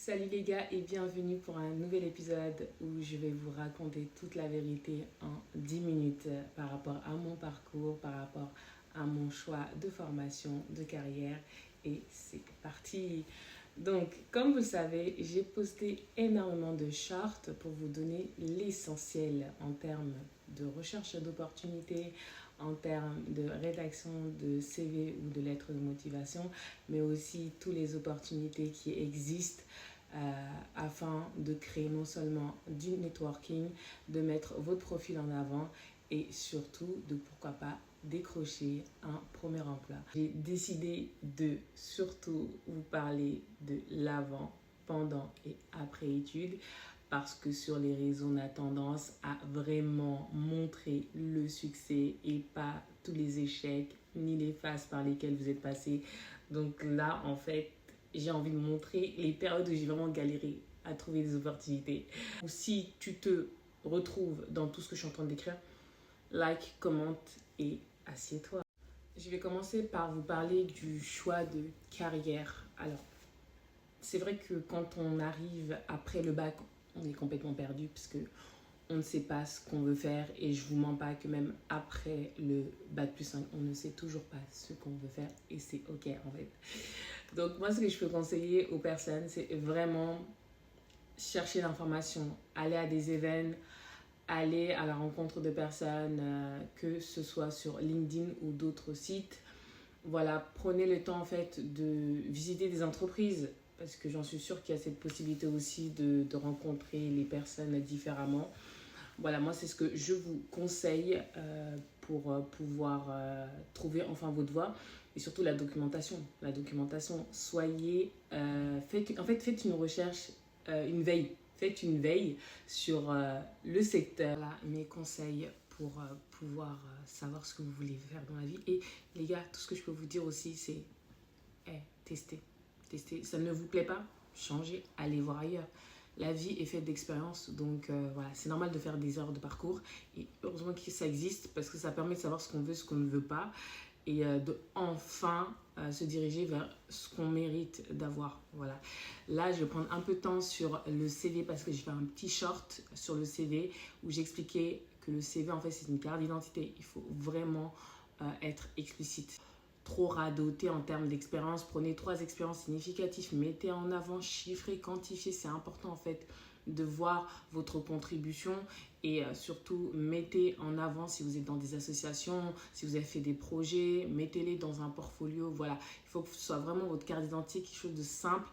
Salut les gars et bienvenue pour un nouvel épisode où je vais vous raconter toute la vérité en 10 minutes par rapport à mon parcours, par rapport à mon choix de formation, de carrière et c'est parti. Donc comme vous le savez, j'ai posté énormément de chartes pour vous donner l'essentiel en termes de recherche d'opportunités, en termes de rédaction de CV ou de lettres de motivation, mais aussi toutes les opportunités qui existent afin de créer non seulement du networking, de mettre votre profil en avant et surtout de pourquoi pas décrocher un premier emploi. J'ai décidé de surtout vous parler de l'avant, pendant et après études parce que sur les réseaux on a tendance à vraiment montrer le succès et pas tous les échecs ni les phases par lesquelles vous êtes passé. Donc là en fait j'ai envie de montrer les périodes où j'ai vraiment galéré à trouver des opportunités. Si tu te retrouves dans tout ce que je suis en train de décrire, like, commente et assieds-toi. Je vais commencer par vous parler du choix de carrière. Alors, c'est vrai que quand on arrive après le bac, on est complètement perdu parce que on ne sait pas ce qu'on veut faire et je vous mens pas que même après le bac plus 5, on ne sait toujours pas ce qu'on veut faire et c'est ok en fait. Donc moi ce que je peux conseiller aux personnes c'est vraiment chercher l'information, aller à des événements, aller à la rencontre de personnes, que ce soit sur LinkedIn ou d'autres sites. Voilà, prenez le temps en fait de visiter des entreprises parce que j'en suis sûre qu'il y a cette possibilité aussi de rencontrer les personnes différemment. Voilà, moi c'est ce que je vous conseille pour pouvoir trouver enfin votre voie et surtout la documentation. La documentation, faites une recherche, une veille. Faites une veille sur le secteur. Voilà, mes conseils pour pouvoir savoir ce que vous voulez faire dans la vie. Et les gars, tout ce que je peux vous dire aussi, c'est tester. Tester. Ça ne vous plaît pas? Changez, allez voir ailleurs. La vie est faite d'expériences, donc voilà, c'est normal de faire des erreurs de parcours. Et heureusement que ça existe parce que ça permet de savoir ce qu'on veut, ce qu'on ne veut pas. Et de enfin se diriger vers ce qu'on mérite d'avoir. Voilà. Là, je vais prendre un peu de temps sur le CV parce que j'ai fait un petit short sur le CV où j'expliquais que le CV, en fait, c'est une carte d'identité. Il faut vraiment être explicite. Trop radoter en termes d'expérience. Prenez 3 expériences significatives, mettez en avant, chiffrez, quantifiez. C'est important en fait de voir votre contribution et surtout mettez en avant si vous êtes dans des associations, si vous avez fait des projets, mettez-les dans un portfolio. Voilà, il faut que ce soit vraiment votre carte d'identité, quelque chose de simple